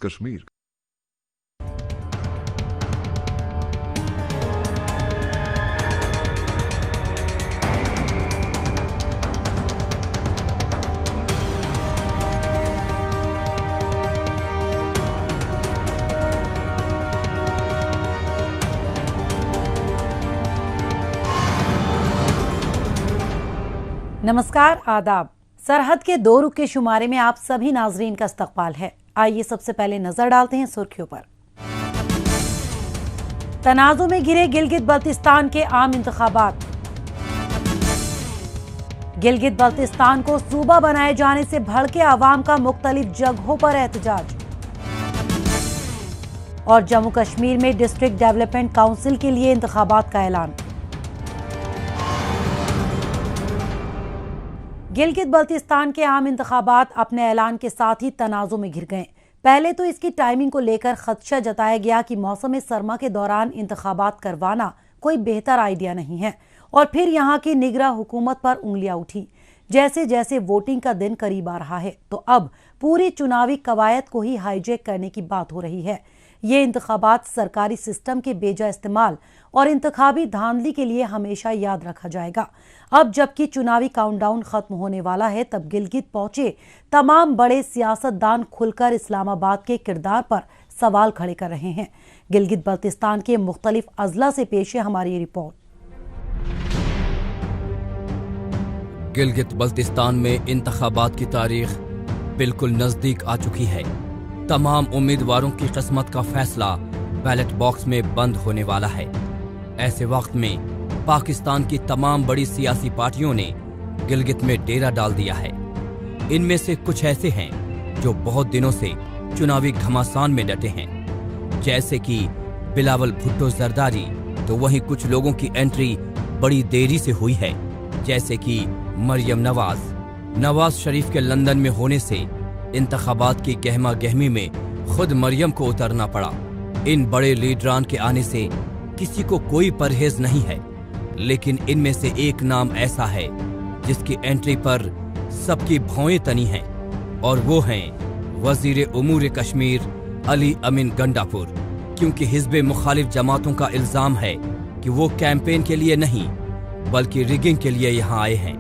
कश्मीर। नमस्कार, आदाब। सरहद के 2 रुख के शुमारे में आप सभी नाजरीन का इस्तकबाल है। आइए सबसे पहले नजर डालते हैं सुर्खियों पर। तनाज़ुं में घिरे गिलगित बल्तिस्तान के आम इंतखाबात। गिलगित बल्तिस्तान को सूबा बनाए जाने से भड़के अवाम का मुख्तलिफ जगहों पर एहतजाज। और जम्मू कश्मीर में डिस्ट्रिक्ट डेवलपमेंट काउंसिल के लिए इंतखाबात का ऐलान। गिलगित बल्तिस्तान के आम इंतखाबात अपने ऐलान के साथ ही तनाज़ुं में घिर गए। पहले तो इसकी टाइमिंग को लेकर खदशा जताया गया कि मौसम सरमा के दौरान इंतखाबात करवाना कोई बेहतर आइडिया नहीं है, और फिर यहाँ की निगरां हुकूमत पर उंगलियां उठी। जैसे जैसे वोटिंग का दिन करीब आ रहा है तो अब पूरी चुनावी कवायद को ही हाईजैक करने की बात हो रही है। ये इंतखाबात सरकारी सिस्टम के बेजा इस्तेमाल और इंतखाबी धांधली के लिए हमेशा याद रखा जाएगा। अब जबकि चुनावी काउंटडाउन खत्म होने वाला है, तब गिलगित पहुंचे तमाम बड़े सियासतदान खुलकर इस्लामाबाद के किरदार पर सवाल खड़े कर रहे हैं। गिलगित बल्तिस्तान के मुख्तलिफ अजला से पेश है हमारी रिपोर्ट। गिलगित बल्तिस्तान में इंतखाबात की तारीख बिल्कुल नजदीक आ चुकी है। तमाम उम्मीदवारों की किस्मत का फैसला बैलेट बॉक्स में बंद होने वाला है। ऐसे वक्त में पाकिस्तान की तमाम बड़ी सियासी पार्टियों ने गिलगित में डेरा डाल दिया है। इनमें से कुछ ऐसे हैं जो बहुत दिनों से चुनावी घमासान में डटे हैं, जैसे कि बिलावल भुट्टो जरदारी। तो वहीं कुछ लोगों की एंट्री बड़ी देरी से हुई है, जैसे कि मरियम नवाज शरीफ के लंदन में होने से इंतखाबात की गहमा गहमी में खुद मरियम को उतरना पड़ा। इन बड़े लीडरान के आने से किसी को कोई परहेज नहीं है, लेकिन इनमें से एक नाम ऐसा है जिसकी एंट्री पर सबकी भौएं तनी हैं, और वो हैं वजीर उमूर कश्मीर अली अमीन गंडापुर। क्योंकि हिज़्ब मुखालिफ जमातों का इल्जाम है कि वो कैंपेन के लिए नहीं बल्कि रिगिंग के लिए यहाँ आए हैं।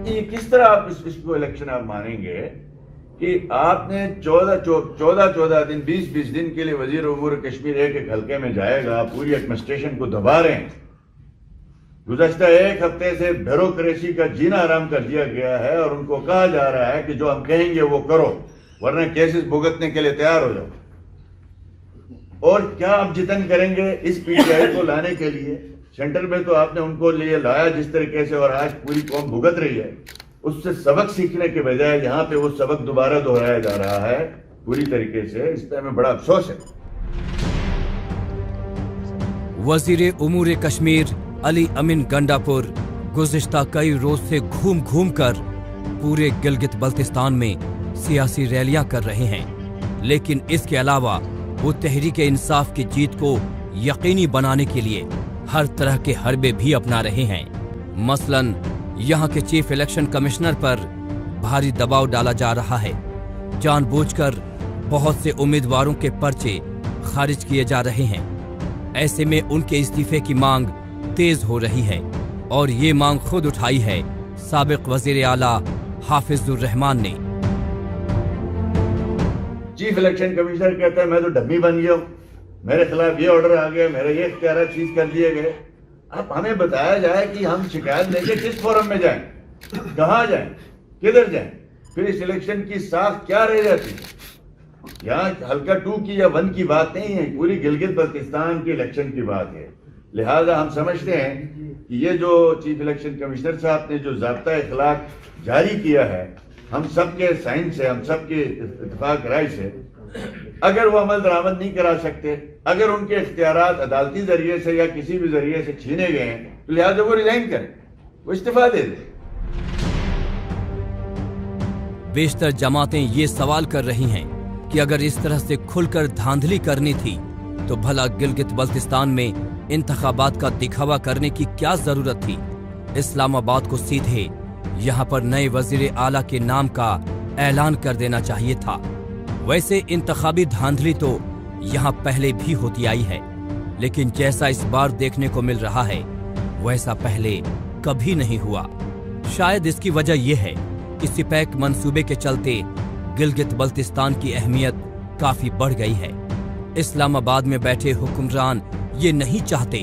ये किस तरह आप इसको इलेक्शन आप मानेंगे कि आपने 14 दिन 20 दिन के लिए वजीर उमूर कश्मीर एक हल्के में जाएगा, पूरी एडमिनिस्ट्रेशन को दबा रहे हैं। गुज़श्ता 1 हफ्ते से ब्यूरोक्रेसी का जीना आराम कर दिया गया है और उनको कहा जा रहा है कि जो हम कहेंगे वो करो, वरना केसेस भुगतने के लिए तैयार हो जाओ। और क्या आप जितन करेंगे इस पीटीआई को लाने के लिए? सेंटर में तो आपने उनको लिए लाया जिस तरीके से, और आज पूरी कौम भुगत रही है। उससे सबक सीखने के बजाय यहाँ पे वो सबक दोबारा दोहराया जा रहा है पूरी तरीके से। इस पर हमें बड़ा अफसोस है। वजीर उमूर कश्मीर अली अमीन गंडापुर गुज़िश्ता कई रोज से घूम घूम कर पूरे गिलगित बल्तिस्तान में सियासी रैलियां कर रहे हैं, लेकिन इसके अलावा वो तहरीक इंसाफ की जीत को यकीनी बनाने के लिए हर तरह के हरबे भी अपना रहे हैं। मसलन यहाँ के चीफ इलेक्शन कमिश्नर पर भारी दबाव डाला जा रहा है। जानबूझकर बहुत से उम्मीदवारों के पर्चे खारिज किए जा रहे हैं। ऐसे में उनके इस्तीफे की मांग तेज हो रही है, और ये मांग खुद उठाई है साबिक वजीर आला हाफिजुर रहमान ने। चीफ इलेक्शन कमिश्नर कहता है मैं तो डम्मी बन गया हूं, मेरे खिलाफ ये ऑर्डर आ गया, मेरे ये इख्तियार चीज कर दिए गए। अब हमें बताया जाए कि हम शिकायत लेके किस फोरम में जाएं, कहां जाएं, किधर जाएं, फिर इस इलेक्शन की साख क्या रह जाती है। यहाँ हल्का 2 की या 1 की बात नहीं है, पूरी गिलगित बल्तिस्तान की इलेक्शन की बात है। लिहाजा हम समझते हैं कि ये जो चीफ इलेक्शन कमिश्नर साहब ने जो ज़ाब्ता इखलाक जारी किया है, हम सबके साइन से, हम सबके इत्तेफाक राय से, अगर वो अमल दरामद नहीं करा सकते, अगर उनके इख्तियारात अदालती जरिए से या किसी भी जरिए से छीने गए हैं, तो लिहाजा वो रिजाइन करें, वो इस्तीफा दे दें। बेशतर जमातें ये सवाल कर रही हैं कि अगर इस तरह से खुलकर धांधली करनी थी तो भला गिलगित बल्तिस्तान में इंतखाबात का दिखावा करने की क्या जरूरत थी। इस्लामाबाद को सीधे यहाँ पर नए वजीर आला के नाम का ऐलान कर देना चाहिए था। वैसे इंतखाबी धांधली तो यहाँ पहले भी होती आई है, लेकिन जैसा इस बार देखने को मिल रहा है वैसा पहले कभी नहीं हुआ। शायद इसकी वजह यह है कि सिपैक मंसूबे के चलते गिलगित बल्तिस्तान की अहमियत काफी बढ़ गई है। इस्लामाबाद में बैठे हुक्मरान ये नहीं चाहते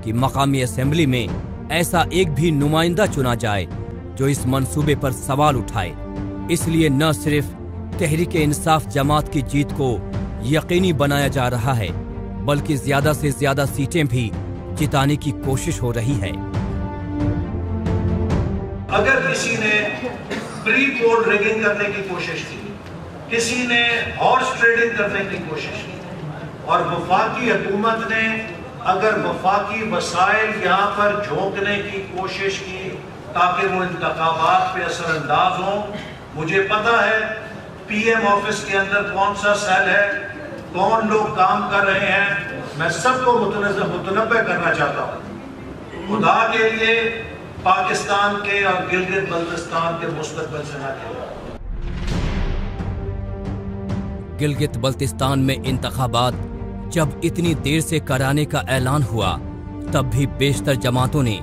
कि मकामी असेंबली में ऐसा एक भी नुमाइंदा चुना जाए जो इस मंसूबे पर सवाल उठाए। इसलिए न सिर्फ तहरीक-ए-इंसाफ जमात की जीत को यकीनी बनाया जा रहा है, बल्कि ज्यादा से ज्यादा सीटें भी जिताने की कोशिश हो रही है। अगर किसी ने प्री पोल रिगिंग करने की कोशिश की, किसी ने हॉर्स ट्रेडिंग करने की कोशिश की, और वफाकी हुकूमत ने अगर वफाकी वसाइल यहाँ पर झोंकने की कोशिश की ताकि वो इंतखाबात पे असरअंदाज हों, मुझे पता है पीएम ऑफिस के अंदर कौन सा सेल है, कौन लोग काम कर रहे हैं, मैं सबको मुतनब्बे करना चाहता हूँ। खुदा के लिए पाकिस्तान के और गिलगित बल्तिस्तान के मुस्तकबिल से ना खेलो। गिलगित बल्तिस्तान में इंतखाबात जब इतनी देर से कराने का ऐलान हुआ, तब भी बेशतर जमातों ने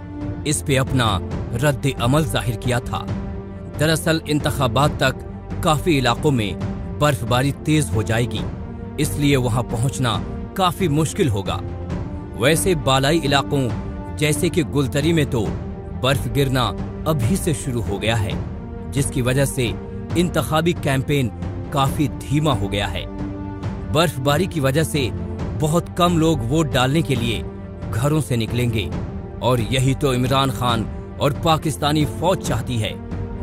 इस पे अपना रद्द अमल जाहिर किया था। दरअसल इंतखाबात तक काफी इलाकों में बर्फबारी तेज हो जाएगी, इसलिए वहां पहुंचना काफी मुश्किल होगा। वैसे बालाई इलाकों जैसे कि गुलतरी में तो बर्फ गिरना अभी से शुरू हो गया है, जिसकी वजह से इंतखाबी कैंपेन काफी धीमा हो गया है। बर्फबारी की वजह से बहुत कम लोग वोट डालने के लिए घरों से निकलेंगे, और यही तो इमरान खान और पाकिस्तानी फौज चाहती है,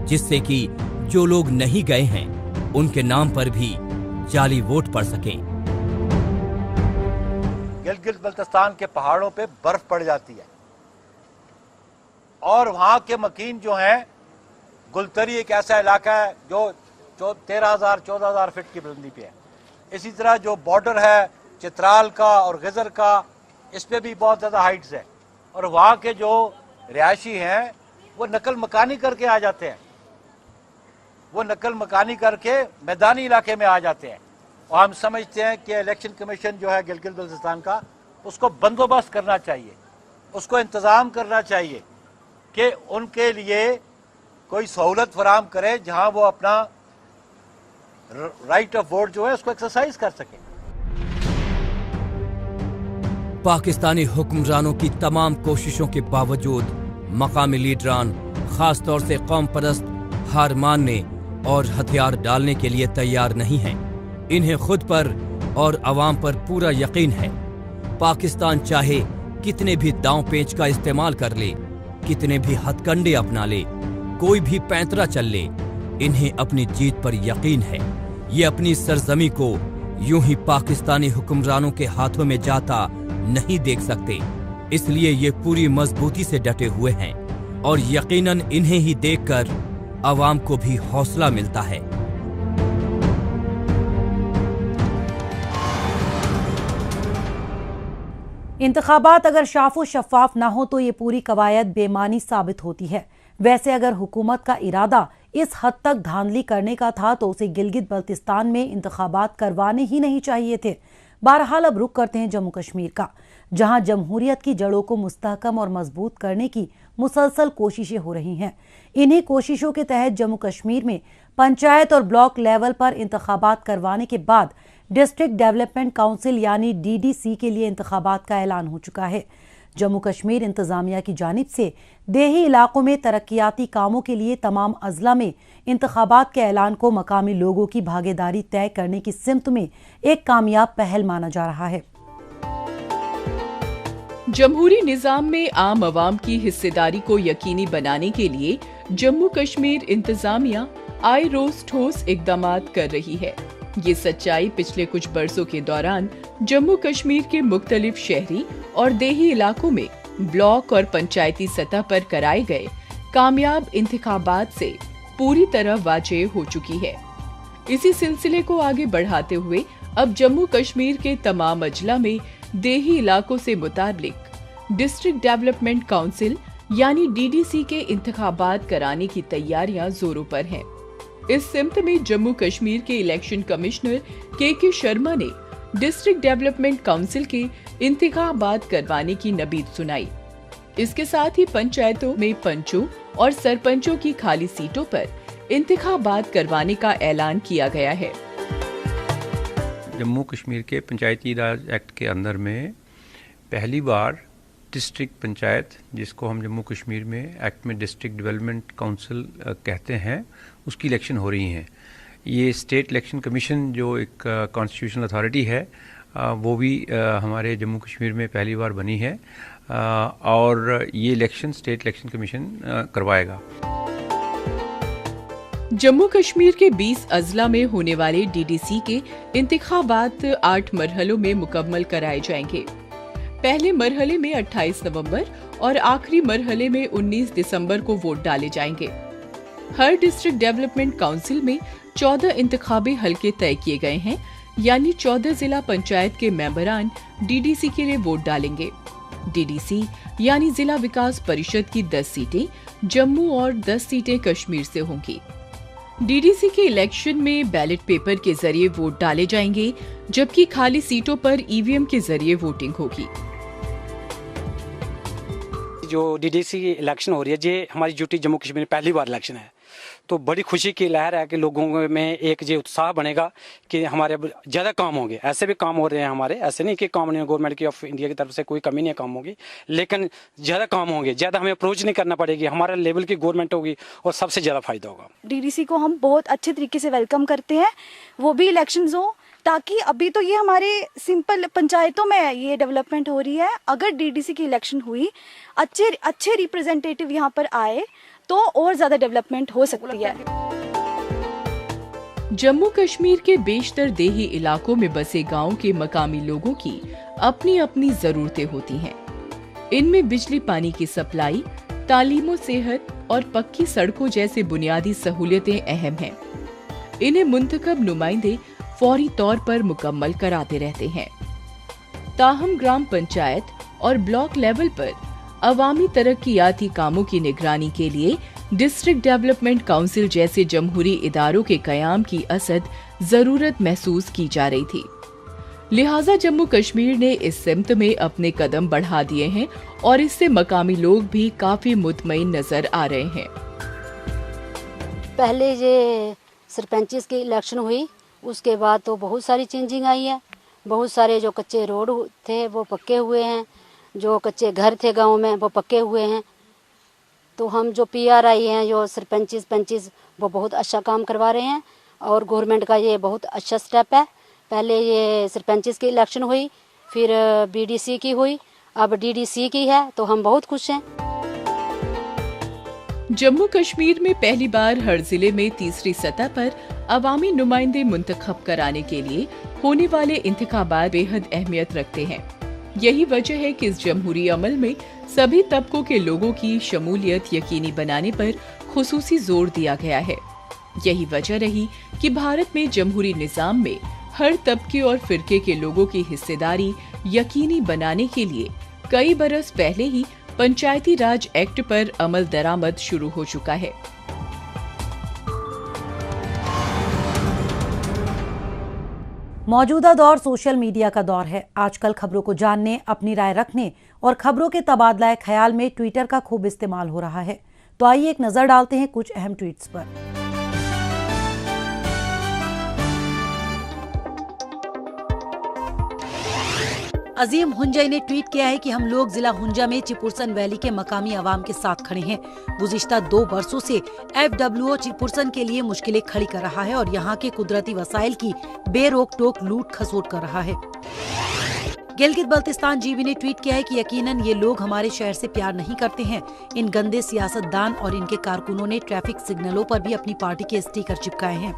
जिससे कि जो लोग नहीं गए हैं उनके नाम पर भी जाली वोट पड़ सकें। गिलगित बल्तिस्तान के पहाड़ों पे बर्फ पड़ जाती है और वहां के मकीन जो हैं, गुलतरी एक ऐसा इलाका है जो 13,000-14,000 फीट की बुलंदी पे है। इसी तरह जो बॉर्डर है चित्राल का और गजर का, इस पे भी बहुत ज़्यादा हाइट्स है, और वहाँ के जो रिहायशी हैं वो नकल मकानी करके आ जाते हैं, वो नकल मकानी करके मैदानी इलाके में आ जाते हैं। और हम समझते हैं कि इलेक्शन कमीशन जो है गिलगित बल्तिस्तान का, उसको बंदोबस्त करना चाहिए, उसको इंतज़ाम करना चाहिए कि उनके लिए कोई सहूलत फराहम करे जहाँ वो अपना राइट ऑफ वोट जो है उसको एक्सरसाइज कर सके। पाकिस्तानी हुक्मरानों की तमाम कोशिशों के बावजूद मकामी लीडरान, खास तौर से कौम परस्त, हार मानने और हथियार डालने के लिए तैयार नहीं हैं। इन्हें खुद पर और अवाम पर पूरा यकीन है। पाकिस्तान चाहे कितने भी दांव पेच का इस्तेमाल कर ले, कितने भी हथकंडे अपना ले, कोई भी पैंतरा चल ले, इन्हें अपनी जीत पर यकीन है। ये अपनी सरजमी को यूं ही पाकिस्तानी हुक्मरानों के हाथों में जाता नहीं देख सकते, इसलिए ये पूरी मजबूती से डटे हुए हैं, और यकीनन इन्हें ही देखकर अवाम को भी हौसला मिलता है। इंतखाबात अगर शाफो शफाफ ना हो तो ये पूरी कवायद बेमानी साबित होती है। वैसे अगर हुकूमत का इरादा इस हद तक धांधली करने का था तो उसे गिलगित बल्तिस्तान में इंतखाबात करवाने ही नहीं चाहिए थे। बहरहाल अब रुख करते हैं जम्मू कश्मीर का, जहां जमहूरियत की जड़ों को मुस्तहकम और मजबूत करने की मुसलसल कोशिशें हो रही हैं। इन्हीं कोशिशों के तहत जम्मू कश्मीर में पंचायत और ब्लॉक लेवल पर इंतखाबात करवाने के बाद डिस्ट्रिक्ट डेवलपमेंट काउंसिल यानी DDC के लिए इंतखाबात का ऐलान हो चुका है। जम्मू कश्मीर इंतजामिया की जानिब से देही इलाकों में तरक्याती कामों के लिए तमाम अजला में इंतखाबात के ऐलान को मकामी लोगों की भागीदारी तय करने की सिमत में एक कामयाब पहल माना जा रहा है। जमहूरी निजाम में आम आवाम की हिस्सेदारी को यकीनी बनाने के लिए जम्मू कश्मीर इंतजामिया आए रोज ठोस इकदामात कर रही है। ये सच्चाई पिछले कुछ बरसों के दौरान जम्मू कश्मीर के मुख्तलिफ शहरी और देही इलाकों में ब्लॉक और पंचायती सतह पर कराए गए कामयाब इंतखाबात से पूरी तरह वाज़ेह हो चुकी है। इसी सिलसिले को आगे बढ़ाते हुए अब जम्मू कश्मीर के तमाम अजला में देही इलाकों से मुताबिक डिस्ट्रिक्ट डेवलपमेंट काउंसिल यानी DDC के इंतखाबात कराने की तैयारियां जोरों पर हैं। इस सिमत में जम्मू कश्मीर के इलेक्शन कमिश्नर के शर्मा ने डिस्ट्रिक्ट डेवलपमेंट काउंसिल के इंतखाबात करवाने की नबीद सुनाई। इसके साथ ही पंचायतों में पंचों और सरपंचों की खाली सीटों पर इंतखाबात करवाने का ऐलान किया गया है। जम्मू कश्मीर के पंचायती राज एक्ट के अंदर में पहली बार डिस्ट्रिक्ट पंचायत, जिसको हम जम्मू कश्मीर में एक्ट में डिस्ट्रिक्ट डेवलपमेंट काउंसिल कहते हैं, उसकी इलेक्शन हो रही हैं। ये स्टेट इलेक्शन कमीशन जो एक कॉन्स्टिट्यूशनल अथॉरिटी है वो भी हमारे जम्मू कश्मीर में पहली बार बनी है और ये इलेक्शन स्टेट इलेक्शन कमीशन करवाएगा। जम्मू कश्मीर के 20 अजला में होने वाले डीडीसी के इंतखाबात 8 मरहलों में मुकम्मल कराए जाएंगे। पहले मरहले में 28 नवंबर और आखिरी मरहले में 19 दिसंबर को वोट डाले जाएंगे। हर डिस्ट्रिक्ट डेवलपमेंट काउंसिल में 14 इंतखाबी हलके तय किए गए हैं, यानी 14 जिला पंचायत के मेंबरान डीडीसी के लिए वोट डालेंगे। डीडीसी यानी जिला विकास परिषद की 10 सीटें जम्मू और 10 सीटें कश्मीर से होंगी। डीडीसी के इलेक्शन में बैलेट पेपर के जरिए वोट डाले जाएंगे, जबकि खाली सीटों पर ईवीएम के जरिए वोटिंग होगी। जो डीडीसी की इलेक्शन हो रही है, ये हमारी यूटी जम्मू कश्मीर में पहली बार इलेक्शन है, तो बड़ी खुशी की लहर है कि लोगों में एक ये उत्साह बनेगा कि हमारे ज़्यादा काम होंगे। ऐसे भी काम हो रहे हैं हमारे, ऐसे नहीं कि काम नहीं, गवर्नमेंट की ऑफ इंडिया की तरफ से कोई कमी नहीं है काम होगी, लेकिन ज़्यादा काम होंगे, ज़्यादा हमें अप्रोच नहीं करना पड़ेगी, हमारे लेवल की गवर्नमेंट होगी और सबसे ज़्यादा फायदा होगा। डीडीसी को हम बहुत अच्छे तरीके से वेलकम करते हैं, वो भी इलेक्शंस हो, ताकि अभी तो ये हमारे सिंपल पंचायतों में ये डेवलपमेंट हो रही है। अगर डीडीसी की इलेक्शन हुई, अच्छे रिप्रेजेंटेटिव यहाँ पर आए तो और ज्यादा डेवलपमेंट हो सकती है। जम्मू कश्मीर के बेशतर देही इलाकों में बसे गांव के मकामी लोगों की अपनी अपनी जरूरतें होती हैं। इनमें बिजली पानी की सप्लाई, तालीम, सेहत और पक्की सड़कों जैसे बुनियादी सहूलियतें अहम हैं। इन्हें मुंतखब नुमाइंदे फौरी तौर पर मुकम्मल कराते रहते हैं। ताहम ग्राम पंचायत और ब्लॉक लेवल पर अवामी तरक्कियाती कामों की निगरानी के लिए डिस्ट्रिक्ट डेवलपमेंट काउंसिल जैसे जमहूरी इदारों के कयाम की असद जरूरत महसूस की जा रही थी। लिहाजा जम्मू कश्मीर ने इस सिमत में अपने कदम बढ़ा दिए हैं और इससे मकामी लोग भी काफी मुतमईन नजर आ रहे हैं। पहले ये सरपंचिस की इलेक्शन हुई, उसके बाद तो बहुत सारी चेंजिंग आई है। बहुत सारे जो कच्चे रोड थे वो पक्के हुए हैं, जो कच्चे घर थे गांव में वो पक्के हुए हैं। तो हम जो पीआरआई हैं, जो सरपंचिस वो बहुत अच्छा काम करवा रहे हैं और गवर्नमेंट का ये बहुत अच्छा स्टेप है। पहले ये सरपंचिस की इलेक्शन हुई, फिर बीडीसी की हुई, अब डीडीसी की है, तो हम बहुत खुश हैं। जम्मू कश्मीर में पहली बार हर जिले में तीसरी सतह पर अवामी नुमाइंदे मुंतखब कराने के लिए होने वाले इंतखाबात बेहद अहमियत रखते हैं। यही वजह है कि इस जमहूरी अमल में सभी तबकों के लोगों की शमूलियत यकीनी बनाने पर खुसूसी जोर दिया गया है। यही वजह रही कि भारत में जमहूरी निजाम में हर तबके और फिरके के लोगों की हिस्सेदारी यकीनी बनाने के लिए कई बरस पहले ही पंचायती राज एक्ट पर अमल दरामद शुरू हो चुका है। मौजूदा दौर सोशल मीडिया का दौर है। आजकल खबरों को जानने, अपनी राय रखने और खबरों के तबादला ख्याल में ट्विटर का खूब इस्तेमाल हो रहा है। तो आइए एक नजर डालते हैं कुछ अहम ट्वीट्स पर। अजीम हुंजई ने ट्वीट किया है कि हम लोग जिला हुंजा में चिपुरसन वैली के मकामी आवाम के साथ खड़े हैं। गुज़िश्ता 2 वर्षों से FWO चिपुरसन के लिए मुश्किलें खड़ी कर रहा है और यहाँ के कुदरती वसाइल की बेरोक टोक लूट खसोट कर रहा है। गिलगित बल्तिस्तान जीबी ने ट्वीट किया है कि यकीनन ये लोग हमारे शहर से प्यार नहीं करते हैं। इन गंदे सियासतदान और इनके कारकुनों ने ट्रैफिक सिग्नलों पर भी अपनी पार्टी के स्टिकर चिपकाए हैं।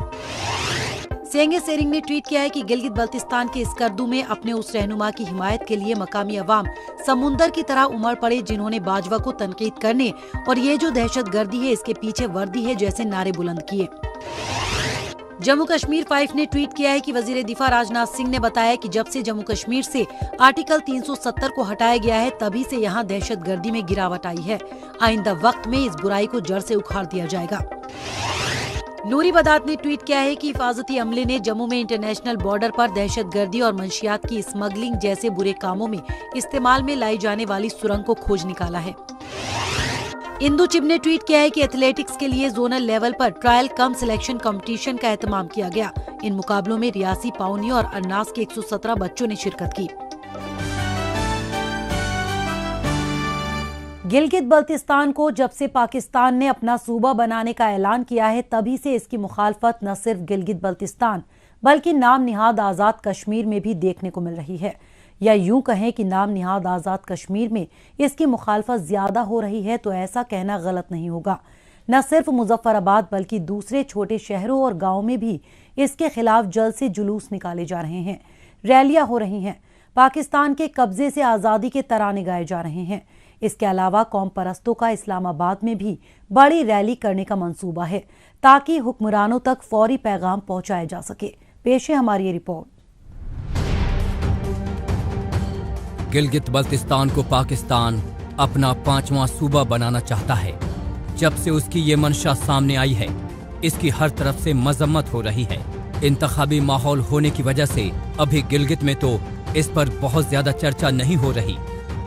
सेंगे सेरिंग ने ट्वीट किया है कि गिलगित बल्तिस्तान के स्कर्दू में अपने उस रहनुमा की हिमायत के लिए मकामी अवाम समुंदर की तरह उमड़ पड़े जिन्होंने बाजवा को तनकीद करने और ये जो दहशतगर्दी है इसके पीछे वर्दी है जैसे नारे बुलंद किए। जम्मू कश्मीर 5 ने ट्वीट किया है कि वजीर दिफा राजनाथ सिंह ने बताया कि जब से जम्मू कश्मीर से आर्टिकल 370 को हटाया गया है तभी से यहाँ दहशतगर्दी में गिरावट आई है। आइंदा वक्त में इस बुराई को जड़ से उखाड़ दिया जाएगा। नूरी बदात ने ट्वीट किया है कि हिफाजती अमले ने जम्मू में इंटरनेशनल बॉर्डर पर दहशतगर्दी और मंशियात की स्मगलिंग जैसे बुरे कामों में इस्तेमाल में लाई जाने वाली सुरंग को खोज निकाला है। इंदु चिब ने ट्वीट किया है कि एथलेटिक्स के लिए जोनल लेवल पर ट्रायल कम सिलेक्शन कंपटीशन का एहतमाम किया गया। इन मुकाबलों में रियासी, पाउनी और अन्नास के 117 बच्चों ने शिरकत की। गिलगित बल्तिस्तान को जब से पाकिस्तान ने अपना सूबा बनाने का ऐलान किया है, तभी से इसकी मुखालफत न सिर्फ गिलगित बल्तिस्तान बल्कि नाम निहाद आज़ाद कश्मीर में भी देखने को मिल रही है। या यूं कहें कि नाम निहाद आज़ाद कश्मीर में इसकी मुखालफत ज्यादा हो रही है तो ऐसा कहना गलत नहीं होगा। न सिर्फ मुजफ्फराबाद बल्कि दूसरे छोटे शहरों और गाँव में भी इसके खिलाफ जल्द से जुलूस निकाले जा रहे हैं, रैलियां हो रही हैं, पाकिस्तान के कब्जे से आज़ादी के तराने गाए जा रहे हैं। इसके अलावा कौम परस्तों का इस्लामाबाद में भी बड़ी रैली करने का मंसूबा है ताकि हुक्मरानों तक फौरी पैगाम पहुंचाया जा सके। पेश है हमारी ये रिपोर्ट। गिलगित बल्तिस्तान को पाकिस्तान अपना 5वां सूबा बनाना चाहता है। जब से उसकी ये मंशा सामने आई है, इसकी हर तरफ से मजम्मत हो रही है। इंतखाबी माहौल होने की वजह से अभी गिलगित में तो इस पर बहुत ज्यादा चर्चा नहीं हो रही,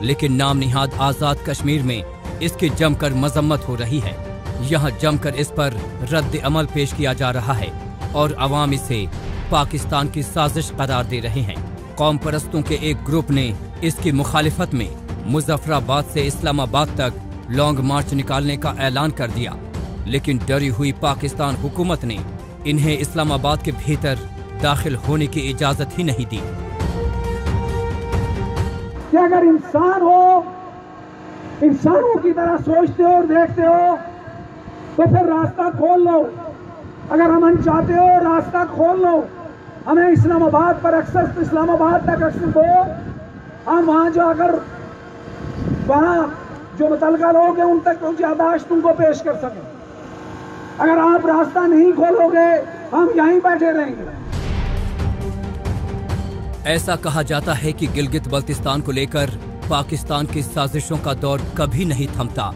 लेकिन नाम निहाद आज़ाद कश्मीर में इसकी जमकर मजम्मत हो रही है। यहाँ जमकर इस पर रद्द अमल पेश किया जा रहा है और अवाम इसे पाकिस्तान की साजिश करार दे रहे हैं। कौम परस्तों के एक ग्रुप ने इसकी मुखालिफत में मुजफ्फराबाद से इस्लामाबाद तक लॉन्ग मार्च निकालने का ऐलान कर दिया, लेकिन डरी हुई पाकिस्तान हुकूमत ने इन्हें इस्लामाबाद के भीतर दाखिल होने की इजाजत ही नहीं दी। कि अगर इंसान हो, इंसानों की तरह सोचते हो और देखते हो तो फिर रास्ता खोल लो। अगर अमन चाहते हो, रास्ता खोल लो। हमें इस्लामाबाद पर एक्सेस, इस्लामाबाद तक एक्सेस दो। हम वहां जाकर वहां जो मुतलका लोग हैं उन तक यादाश्त तुमको पेश कर सकें। अगर आप रास्ता नहीं खोलोगे हम यहीं बैठे रहेंगे। ऐसा कहा जाता है कि गिलगित बल्तिस्तान को लेकर पाकिस्तान की साजिशों का दौर कभी नहीं थमता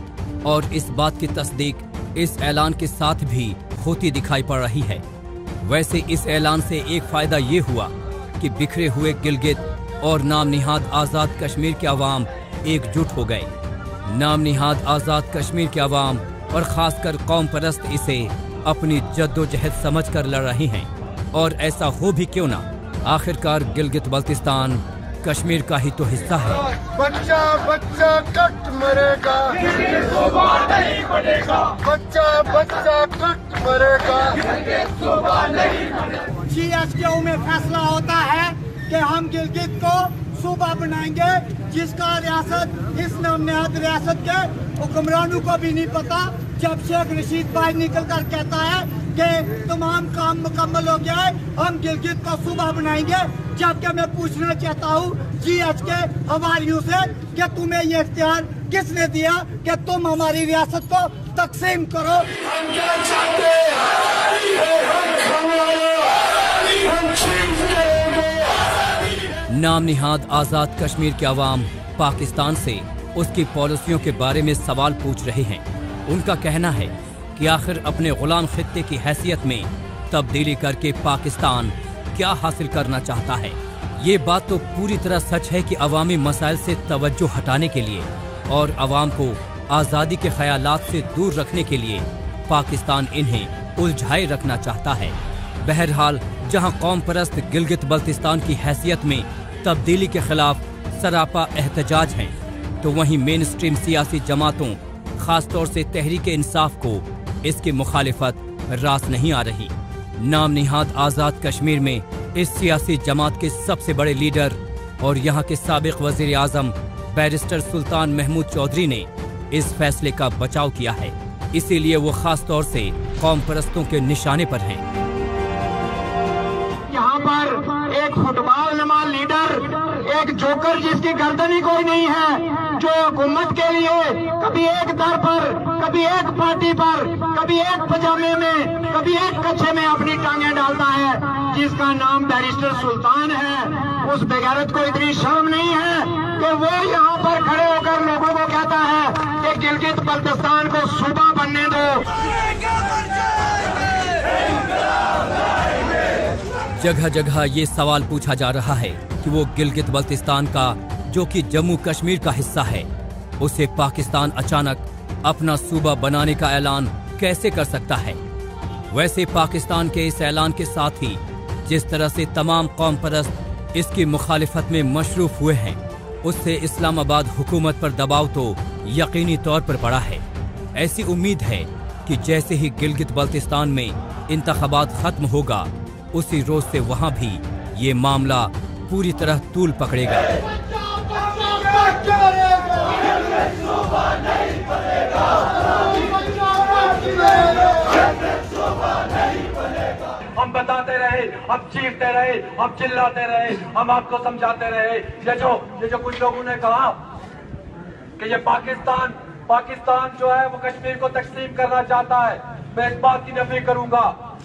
और इस बात की तस्दीक इस ऐलान के साथ भी होती दिखाई पड़ रही है। वैसे इस ऐलान से एक फायदा ये हुआ कि बिखरे हुए गिलगित और नाम निहाद आज़ाद कश्मीर के अवाम एकजुट हो गए। नाम निहाद आज़ाद कश्मीर के अवाम और खासकर कौम परस्त इसे अपनी जद्दोजहद समझकर लड़ रही हैं और ऐसा हो भी क्यों ना, आखिरकार गिलगित बल्तिस्तान कश्मीर का ही तो हिस्सा है। बच्चा बच्चा कट मरेगा, बच्चा बच्चा कट मरेगा। GSTO में फैसला होता है कि हम गिलगित को सूबा बनाएंगे, जिसका रियासत इस नामनिहाद रियासत के हुक्मरानों को भी नहीं पता। जब शेख रशीद भाई निकल कर कहता है कि तमाम काम मुकम्मल हो गया है, हम गिलगित को सूबा बनाएंगे, जबकि मैं पूछना चाहता हूँ GH के हवालियों से कि तुम्हें ये इख्तियार किसने दिया कि तुम हमारी रियासत को तकसीम करो। नाम निहाद आज़ाद कश्मीर के अवाम पाकिस्तान से उसकी पॉलिसियों के बारे में सवाल पूछ रहे हैं। उनका कहना है कि आखिर अपने गुलाम खित्ते की हैसियत में तब्दीली करके पाकिस्तान क्या हासिल करना चाहता है। ये बात तो पूरी तरह सच है कि अवामी मसाइल से तवज्जो हटाने के लिए और अवाम को आज़ादी के ख्यालात से दूर रखने के लिए पाकिस्तान इन्हें उलझाए रखना चाहता है। बहरहाल जहां कौम परस्त गिलगित बल्तिस्तान की हैसियत में तब्दीली के खिलाफ सरापा एहतजाज हैं, तो वहीं मेन स्ट्रीम सियासी जमातों खासतौर से तहरीक इंसाफ को इसकी मुखालिफत रास नहीं आ रही। नाम निहाद आज़ाद कश्मीर में इस सियासी जमात के सबसे बड़े लीडर और यहाँ के साबिक वज़ीर आज़म बैरिस्टर सुल्तान महमूद चौधरी ने इस फैसले का बचाव किया है, इसीलिए वो खास तौर से कौम परस्तों के निशाने पर हैं। यहाँ पर एक फुटबॉल नमा लीडर, एक जोकर जिसकी गर्दन ही कोई नहीं है, जो हुकूमत के लिए कभी एक दर पर, कभी एक पार्टी पर, कभी एक पजामे में, कभी एक कच्छे में अपनी टांगें डालता है, जिसका नाम बैरिस्टर सुल्तान है। उस बेगैरत को इतनी शर्म नहीं है कि वो यहाँ पर खड़े होकर लोगों को कहता है कि गिलगित बल्तिस्तान को सूबा बनने दो। जगह जगह ये सवाल पूछा जा रहा है कि वो गिलगित बल्तिस्तान का, जो कि जम्मू कश्मीर का हिस्सा है, उसे पाकिस्तान अचानक अपना सूबा बनाने का ऐलान कैसे कर सकता है। वैसे पाकिस्तान के इस ऐलान के साथ ही जिस तरह से तमाम कौम परस्त इसकी मुखालिफत में मशरूफ हुए हैं, उससे इस्लामाबाद हुकूमत पर दबाव तो यकीनी तौर पर पड़ा है। ऐसी उम्मीद है कि जैसे ही गिलगित बल्तिस्तान में इंतखाबात खत्म होगा, उसी रोज से वहां भी ये मामला पूरी तरह तूल पकड़ेगा। हम बताते रहे, हम चीखते रहे, हम चिल्लाते रहे, हम आपको समझाते रहे। ये जो कुछ लोगों ने कहा कि ये पाकिस्तान जो है वो कश्मीर को तकसीम करना चाहता है, मैं इस बात की नफी करूंगा।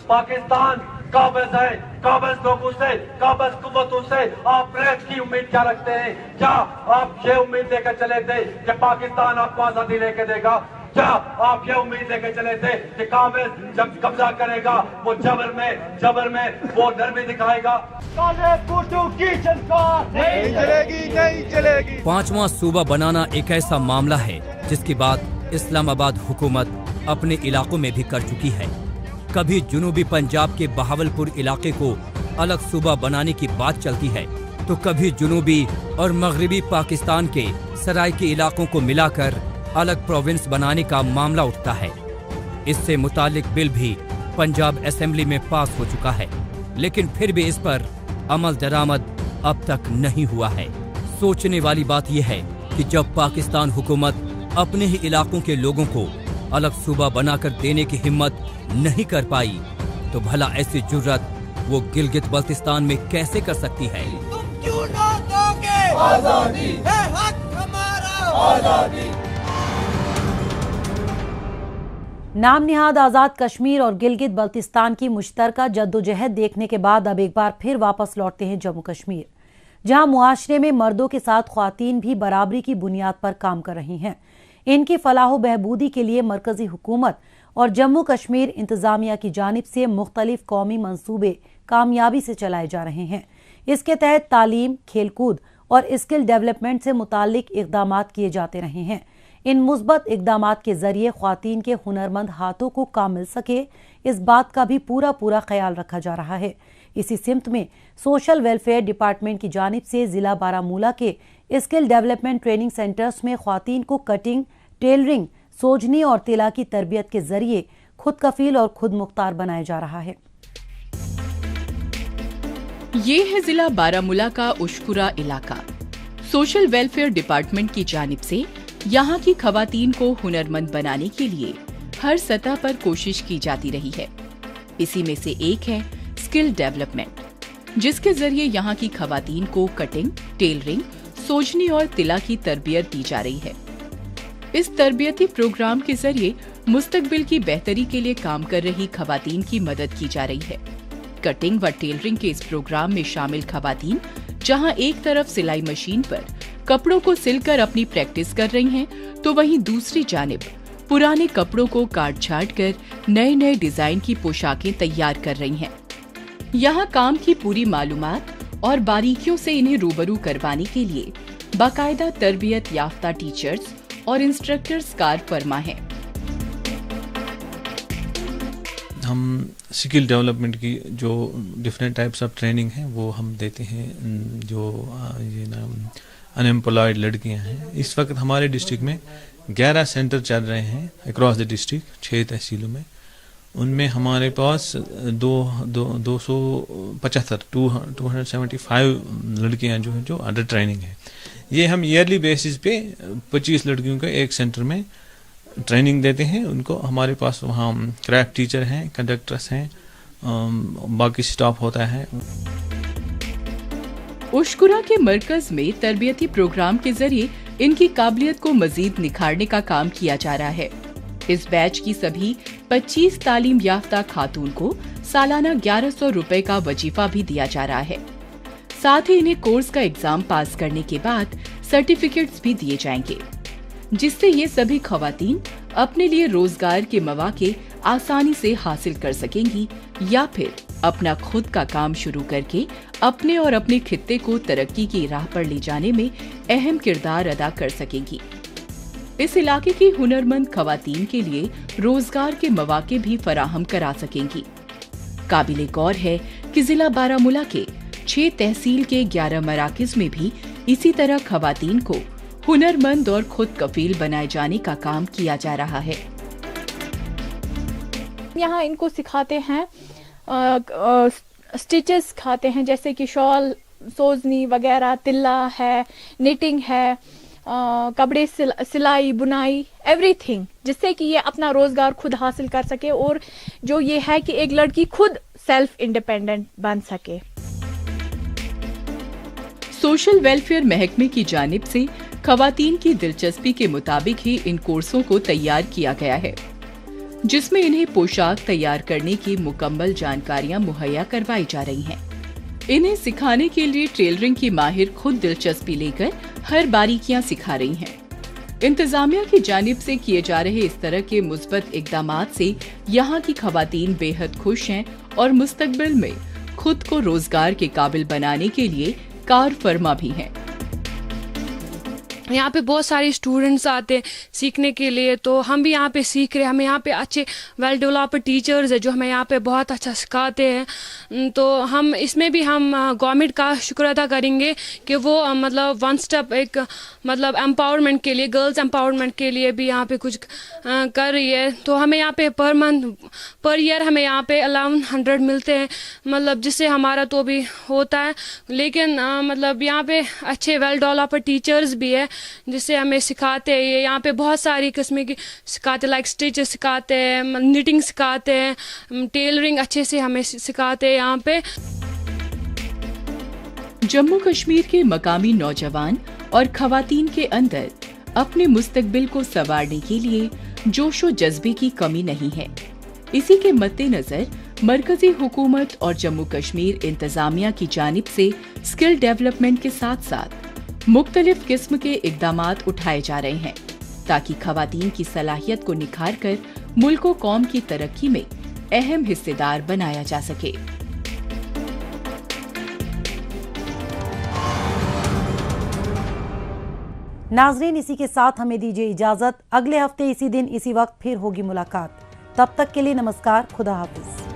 पाकिस्तान काबिज है, काबिज लोगों से, काबिज कुव्वतों से आप रेत की उम्मीद क्या रखते हैं? क्या आप ये उम्मीद लेकर चले थे कि पाकिस्तान आपको आजादी लेके देगा? क्या आप ये उम्मीद लेकर चले थे कि काबिज जब कब्जा करेगा वो जबर में वो नरमी दिखाएगा? नहीं चलेगी। पांचवां सूबा बनाना एक ऐसा मामला है जिसकी बात इस्लामाबाद हुकूमत अपने इलाकों में भी कर चुकी है। कभी जुनूबी पंजाब के बहावलपुर इलाके को अलग सूबा बनाने की बात चलती है, तो कभी जुनूबी और मगरिबी पाकिस्तान के सराइकी इलाकों को मिलाकर अलग प्रोविंस बनाने का मामला उठता है। इससे मुतालिक बिल भी पंजाब असेंबली में पास हो चुका है, लेकिन फिर भी इस पर अमल दरामद अब तक नहीं हुआ है। सोचने वाली बात यह है कि जब पाकिस्तान हुकूमत अपने ही इलाकों के लोगों को अलग सूबा बनाकर देने की हिम्मत नहीं कर पाई, तो भला ऐसी जुर्रत वो गिलगित बल्तिस्तान में कैसे कर सकती है? तुम क्यों ना दोगे आजादी, है हक हमारा आजादी। नाम निहाद आज़ाद कश्मीर और गिलगित बल्तिस्तान की मुश्तरका जद्दोजहद देखने के बाद अब एक बार फिर वापस लौटते हैं जम्मू कश्मीर, जहां मुआशरे में मर्दों के साथ ख्वातीन भी बराबरी की बुनियाद पर काम कर रही हैं। इनकी फलाह बहबूदी के लिए मरकजी हुकूमत और जम्मू कश्मीर इंतजामिया की जानिब से मुख्तलिफ कौमी मंसूबे कामयाबी से चलाए जा रहे हैं। इसके तहत तालीम, खेलकूद और स्किल डेवलपमेंट से मुताल्लिक इकदाम किए जाते रहे हैं। इन मुस्बत इकदाम के जरिए ख्वातीन के हुनरमंद हाथों को काम मिल सके, इस बात का भी पूरा ख्याल रखा जा रहा है। इसी सिमत में सोशल वेलफेयर डिपार्टमेंट की जानिब से जिला बारामूला के स्किल डेवलपमेंट ट्रेनिंग सेंटर्स में ख्वातीन को कटिंग, टेलरिंग, सोजनी और तिला की तरबियत के जरिए खुद कफील और खुद मुख्तार बनाया जा रहा है। ये है जिला बारामूला का उशकुरा इलाका। सोशल वेलफेयर डिपार्टमेंट की जानिब से यहाँ की खवातीन को हुनरमंद बनाने के लिए हर सतह पर कोशिश की जाती रही है। इसी में से एक है स्किल डेवलपमेंट, जिसके जरिए यहाँ की खवातीन को कटिंग, टेलरिंग, सोजनी और तिला की तरबियत दी जा रही है। इस तरबियती प्रोग्राम के जरिए मुस्तकबिल की बेहतरी के लिए काम कर रही खवातीन की मदद की जा रही है। कटिंग व टेलरिंग के इस प्रोग्राम में शामिल खवातीन जहां एक तरफ सिलाई मशीन पर कपड़ों को सिलकर अपनी प्रैक्टिस कर रही हैं, तो वहीं दूसरी जानिब पुराने कपड़ों को काट छाट कर नए डिजाइन की पोशाकें तैयार कर रही हैं। यहाँ काम की पूरी मालूमात और बारीकियों से इन्हें रूबरू करवाने के लिए बाकायदा तरबियत याफ्ता टीचर्स और इंस्ट्रक्टर्स कार फरमा है। हम स्किल डेवलपमेंट की जो डिफरेंट टाइप्स ऑफ ट्रेनिंग है वो हम देते हैं। जो ये ना अनएम्प्लॉयड लड़कियां हैं, इस वक्त हमारे डिस्ट्रिक्ट में 11 सेंटर चल रहे हैं अक्रॉस द डिस्ट्रिक्ट, 6 तहसीलों में। उनमें हमारे पास 275 लड़कियां जो है जो अंडर ट्रेनिंग है। ये हम ईयरली बेसिस पे 25 लड़कियों को एक सेंटर में ट्रेनिंग देते हैं। उनको हमारे पास वहाँ क्राफ्ट टीचर हैं, कंडक्टर्स हैं, बाकी स्टाफ होता है। उशकुरा के मरकज में तरबियती प्रोग्राम के जरिए इनकी काबिलियत को मजीद निखारने का काम किया जा रहा है। इस बैच की सभी 25 तालीम याफ्ता खातून को सालाना 1100 रुपए का वजीफा भी दिया जा रहा है। साथ ही इन्हें कोर्स का एग्जाम पास करने के बाद सर्टिफिकेट्स भी दिए जाएंगे, जिससे ये सभी खवातीन अपने लिए रोजगार के मौके आसानी से हासिल कर सकेंगी या फिर अपना खुद का काम शुरू करके अपने और अपने खित्ते को तरक्की की राह पर ले जाने में अहम किरदार अदा कर सकेंगी। इस इलाके की हुनरमंद खवातीन के लिए रोजगार के मौके भी फराहम करा सकेंगी। काबिले गौर है कि जिला बारामूला के 6 तहसील के 11 मराकिज में भी इसी तरह खवातीन को हुनरमंद और खुद कफील बनाए जाने का काम किया जा रहा है। यहाँ इनको सिखाते हैं स्टिचेस सिखाते हैं, जैसे कि शॉल, सोजनी वगैरह, तिल्ला है, निटिंग है, कपड़े सिलाई, बुनाई, एवरीथिंग, जिससे कि ये अपना रोजगार खुद हासिल कर सके और जो ये है कि एक लड़की खुद सेल्फ इंडिपेंडेंट बन सके। सोशल वेलफेयर महकमे की जानिब से खवातीन की दिलचस्पी के मुताबिक ही इन कोर्सों को तैयार किया गया है, जिसमें इन्हें पोशाक तैयार करने की मुकम्मल जानकारियां मुहैया करवाई जा रही हैं। इन्हें सिखाने के लिए टेलरिंग की माहिर खुद दिलचस्पी लेकर हर बारीकियां सिखा रही हैं। इंतजामिया की जानिब से किए जा रहे इस तरह के मुस्बत इक़दामात से यहाँ की खवातीन बेहद खुश हैं और मुस्तकबिल में खुद को रोजगार के काबिल बनाने के लिए कार फरमा भी हैं। यहाँ पे बहुत सारे स्टूडेंट्स आते हैं सीखने के लिए, तो हम भी यहाँ पे सीख रहे हैं। हमें यहाँ पे अच्छे वेल डेवलप्ड टीचर्स है जो हमें यहाँ पे बहुत अच्छा सिखाते हैं। तो हम इसमें भी हम गवर्नमेंट का शुक्र अदा करेंगे कि वो मतलब वन स्टेप एक मतलब एम्पावरमेंट के लिए, गर्ल्स एम्पावरमेंट के लिए भी यहाँ पे कुछ कर रही है। तो हमें यहाँ पे पर मंथ पर ईयर हमें यहाँ पे 1100 मिलते हैं, मतलब जिससे हमारा तो भी होता है। लेकिन मतलब यहाँ पे अच्छे वेल डेवलप्ड टीचर्स भी है जिससे हमें सिखाते हैं। ये यहाँ पे बहुत सारी किस्म की सिखाते, लाइक स्टिच सिखाते हैं, निटिंग सिखाते हैं, टेलरिंग अच्छे से हमें सिखाते हैं यहाँ पे। जम्मू कश्मीर के मकामी नौजवान और खवातीन के अंदर अपने मुस्तकबिल को संवारने के लिए जोशो जज्बे की कमी नहीं है। इसी के मद्देनजर मरकजी हुकूमत और जम्मू कश्मीर इंतजामिया की जानिब से स्किल डेवलपमेंट के साथ साथ मुख्तलिफ किस्म के इक़दामात उठाए जा रहे हैं ताकि खवातीन की सलाहियत को निखार कर मुल्क व कौम की तरक्की में अहम हिस्सेदार बनाया जा सके। नाजरीन, इसी के साथ हमें दीजिए इजाजत। अगले हफ्ते इसी दिन इसी वक्त फिर होगी मुलाकात। तब तक के लिए नमस्कार, खुदा हाफिज।